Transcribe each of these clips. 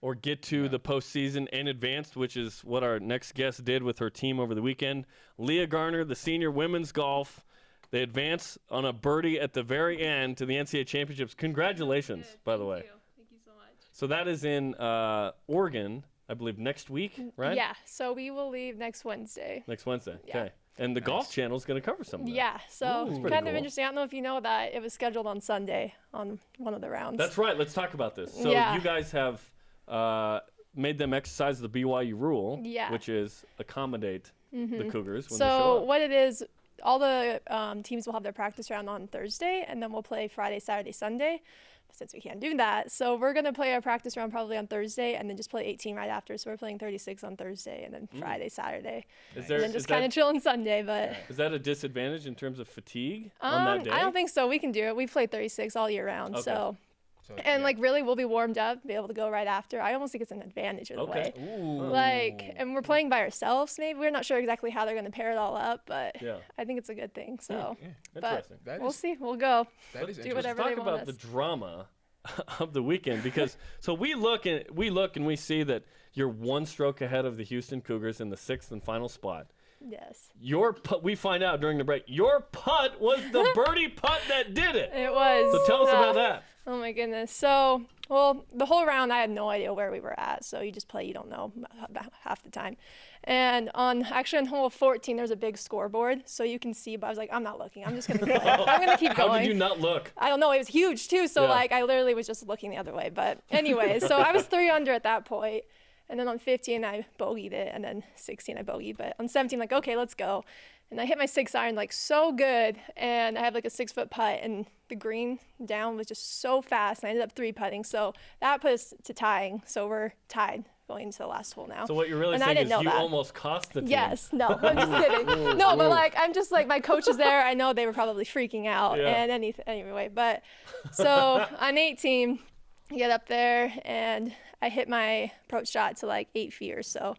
or get to the postseason and advanced, which is what our next guest did with her team over the weekend. Lea Garner, the senior women's golf. They advance on a birdie at the very end to the NCAA Championships. Congratulations, by the way. Thank you so much. So that is in Oregon, I believe, next week, right? Yeah, so we will leave next Wednesday. Next Wednesday, Yeah. okay. And the Golf Channel is going to cover some of that. Yeah, so Ooh, it's pretty kind of cool. interesting. I don't know if you know that it was scheduled on Sunday on one of the rounds. That's right. Let's talk about this. So Yeah. you guys have made them exercise the BYU rule, Yeah. which is accommodate the Cougars when So they show up. what it is, all the teams will have their practice round on Thursday, and then we'll play Friday, Saturday, Sunday, since we can't do that. So we're going to play our practice round probably on Thursday, and then just play 18 right after. So we're playing 36 on Thursday, and then Friday, Saturday, Is and then just kind of chilling Sunday. But Is that a disadvantage in terms of fatigue on that day? I don't think so. We can do it. We've played 36 all year round, Okay. so. So, And yeah. like really, we'll be warmed up, be able to go right after. I almost think it's an advantage in a way. Ooh. Like, and we're playing by ourselves. Maybe we're not sure exactly how they're going to pair it all up, but Yeah. I think it's a good thing. So, Yeah, but Interesting. that we'll is- see. We'll go. that is do interesting. whatever Let's they talk want about the us. drama of the weekend, because so we look and we see that you're one stroke ahead of the Houston Cougars in the 6th and final spot. Yes, Your putt, we find out during the break, your putt was the birdie putt that did it. it was. So tell us about that. Oh my goodness. So, well, the whole round I had no idea where we were at. So you just play, you don't know about half the time. And on hole 14, there's a big scoreboard, so you can see. But I was like, I'm not looking. I'm just gonna play. I'm gonna keep How going. did you not look? I don't know. It was huge too. So Yeah. like I literally was just looking the other way. But anyways, so I was 3 under at that point. And then on 15, I bogeyed it. And then 16, I bogeyed. But on 17, like, okay, let's go. And I hit my 6 iron like so good. And I have like a 6-foot putt. And the green down was just so fast. And I ended up 3-putting. So that put us to tying. So we're tied going into the last hole now. So what you're really And I saying didn't is know you that. almost cost the team. Yes, no, I'm just kidding. No, but like I'm just like my coach is there. I know they were probably freaking out Yeah. and anyway. But so on 18, I get up there and I hit my approach shot to like 8 feet or so.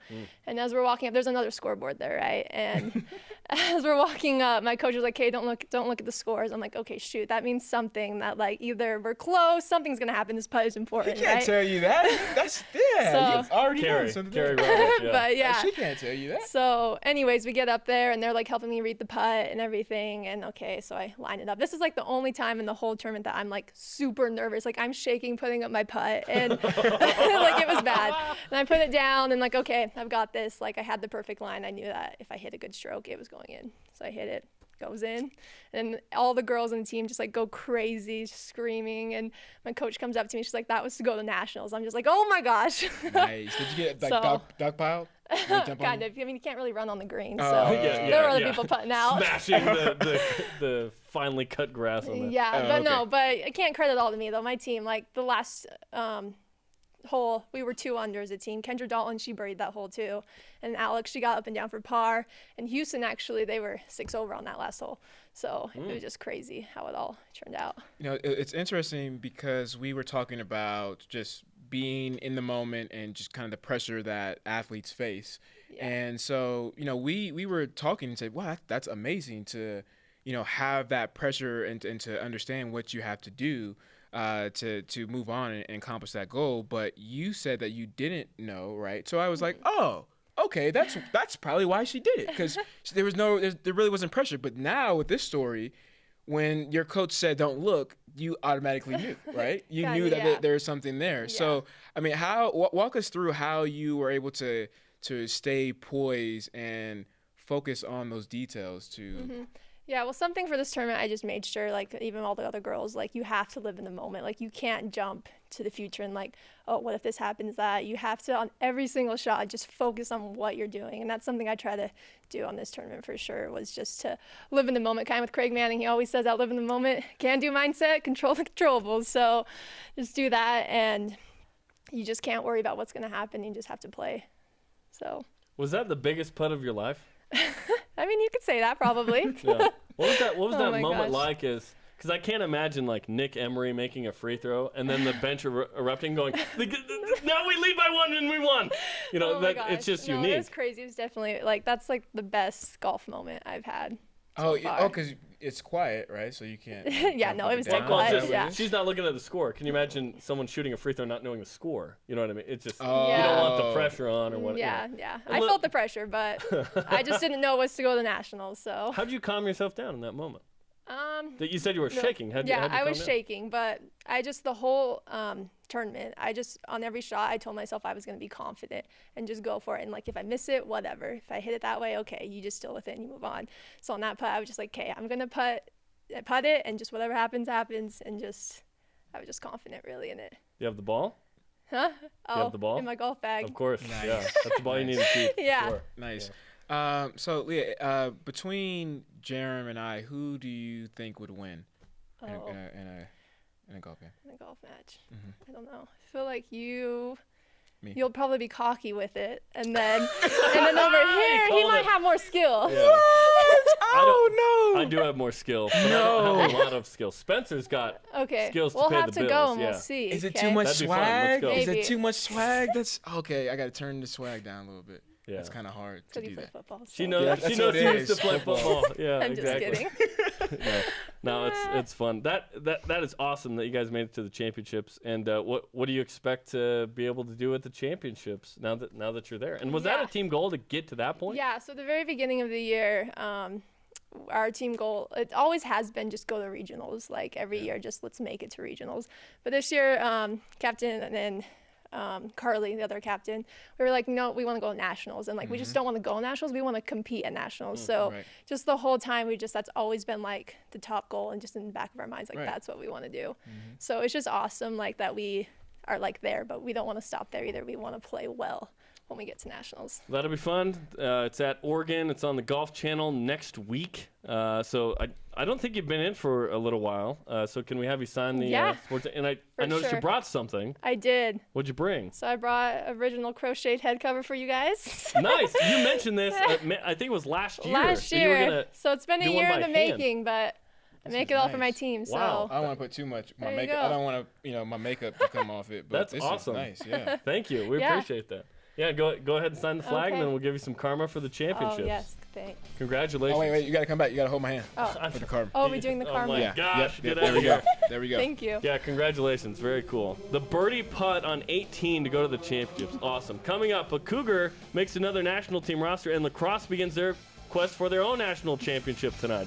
And as we're walking up, there's another scoreboard there, right? And as we're walking up, my coach was like, "Hey, don't look at the scores." I'm like, "Okay, shoot, that means something. That like either we're close, something's gonna happen. This putt is important, She can't right?" tell you that. That's So- you've already Carrie done something. Roberts, yeah. But yeah. She can't tell you that. So anyways, we get up there and they're like helping me read the putt and everything. And okay, so I line it up. This is like the only time in the whole tournament that I'm like super nervous. Like I'm shaking putting up my putt and like it was bad. And I put it down and like, okay, I've got this. Like I had the perfect line. I knew that if I hit a good stroke, it was going in. So I hit it, goes in. And all the girls on the team just like go crazy, screaming. And my coach comes up to me. She's like, "That was to go to nationals." I'm just like, "Oh my gosh." Nice. Did you get like So- dog pile? Did you jump on Kind it? of. I mean, you can't really run on the green. Oh, So yeah, there were other yeah. people putting out. Smashing the finely cut grass on that. Yeah, Oh, but okay. no, but I can't credit all to me though. My team, like the last hole, we were 2 under as a team. Kendra Dalton, she birdied that hole too, and Alex, she got up and down for par. And Houston, actually, they were 6 over on that last hole. So it was just crazy how it all turned out. You know, it's interesting because we were talking about just being in the moment and just kind of the pressure that athletes face. Yeah. And so, you know, we were talking and said, wow, that's amazing to, you know, have that pressure and to understand what you have to do to move on and accomplish that goal. But you said that you didn't know, right? So I was like, oh, okay, that's probably why she did it, because there really wasn't pressure. But now with this story, when your coach said don't look, you automatically knew, right? You Kinda, knew that yeah. there was something there. So I mean, walk us through how you were able to stay poised and focus on those details to. Yeah, well, something for this tournament, I just made sure, like, even all the other girls, like, you have to live in the moment. Like, you can't jump to the future and, like, oh, what if this happens, that? You have to, on every single shot, just focus on what you're doing. And that's something I try to do on this tournament for sure, was just to live in the moment. Kind of with Craig Manning, he always says that, live in the moment, can do mindset, control the controllables. So just do that, and you just can't worry about what's going to happen. You just have to play. So, Was that the biggest putt of your life? I mean, you could say that probably. Yeah. What was Oh that my moment gosh. like? Because I can't imagine like Nick Emery making a free throw and then the bench erupting, going, "Now we lead by 1 and we won." You know, Oh my that it's gosh. just No, unique. It was crazy. It was definitely like that's like the best golf moment I've had. Oh, so far. because it's quiet, right? So you can't. Yeah, jump no, up it and was down. dead quiet, Is that what it yeah. is? She's not looking at the score. Can you imagine someone shooting a free throw not knowing the score? You know what I mean? It's just you don't want the Oh. pressure on or what. Yeah, You know. yeah. And I look- felt the pressure, but I just didn't know was to go to nationals. So, How'd you calm yourself down in that moment? that You said you were shaking. How'd you I calm was down? shaking, but I just the whole tournament, I just on every shot, I told myself I was gonna be confident and just go for it. And like if I miss it, whatever. If I hit it that way, okay, you just deal with it and you move on. So on that putt, I was just like, okay, I'm gonna putt it, and just whatever happens, happens, and just I was just confident really in it. You have the ball? Huh? Oh, have the ball? in my golf bag. Of course. Nice. Yeah, that's the ball you need to keep. Yeah. Sure. Nice. So Leah, between Jerem and I, who do you think would win Oh, in a golf game? in a golf match. Mhm. I don't know. I feel like you'll Me. probably be cocky with it, and then over here he called might it. have more skill. Yeah. Oh I do have more skill. But I don't have a lot of skill. Spencer's got Okay, skills to we'll pay have the to go bills, and yeah. we'll see. Is it okay? too much That'd be fun. Let's swag? go. Is Maybe. it too much swag? That's okay. I gotta turn the swag down a little bit. Yeah. It's kind of hard to Because you do play that. football. She so- knows. Yeah, she that's knows what she it used to is, play football. football. Yeah, I'm exactly. just kidding. No, it's fun. That is awesome that you guys made it to the championships. And what do you expect to be able to do at the championships now that you're there? And was that Yeah. a team goal to get to that point? Yeah, so the very beginning of the year, our team goal, it always has been just go to regionals. Like every year, just let's make it to regionals. But this year, Captain and Carly, the other captain, we were like, no, we want to go to nationals. And like, we just don't want to go nationals. We want to compete at nationals. So right. just the whole time, that's always been like the top goal and just in the back of our minds, like Right. that's what we want to do. So it's just awesome like that we are like there, but we don't want to stop there either. We want to play well when we get to nationals. That'll be fun. It's at Oregon. It's on the Golf Channel next week. So I don't think you've been in for a little while. So can we have you sign the Yeah, sports? And I for noticed sure. you brought something. I did. What'd you bring? So I brought original crocheted head cover for you guys. Nice. You mentioned this. I think it was last year. Last and you were year. gonna So it's been a do one year by in the hand. making, but I make is it all for my nice. team. Wow. So I don't want to put too much my There you makeup. go. I don't want to, my makeup to come off it. But That's this awesome. is nice. Yeah. Thank you. We Yeah. appreciate that. Yeah, go ahead and sign the flag, and Okay. then we'll give you some karma for the championships. oh yes, thanks. Congratulations. Oh wait, you gotta come back. You gotta hold my hand Oh, for the card. oh, we're doing the Oh karma. my Yeah. gosh, Yep, get there out we of go. here. There we go. Thank you. Yeah, congratulations. Very cool. The birdie putt on 18 to go to the championships. Awesome. Coming up, a Cougar makes another national team roster, and lacrosse begins their quest for their own national championship tonight.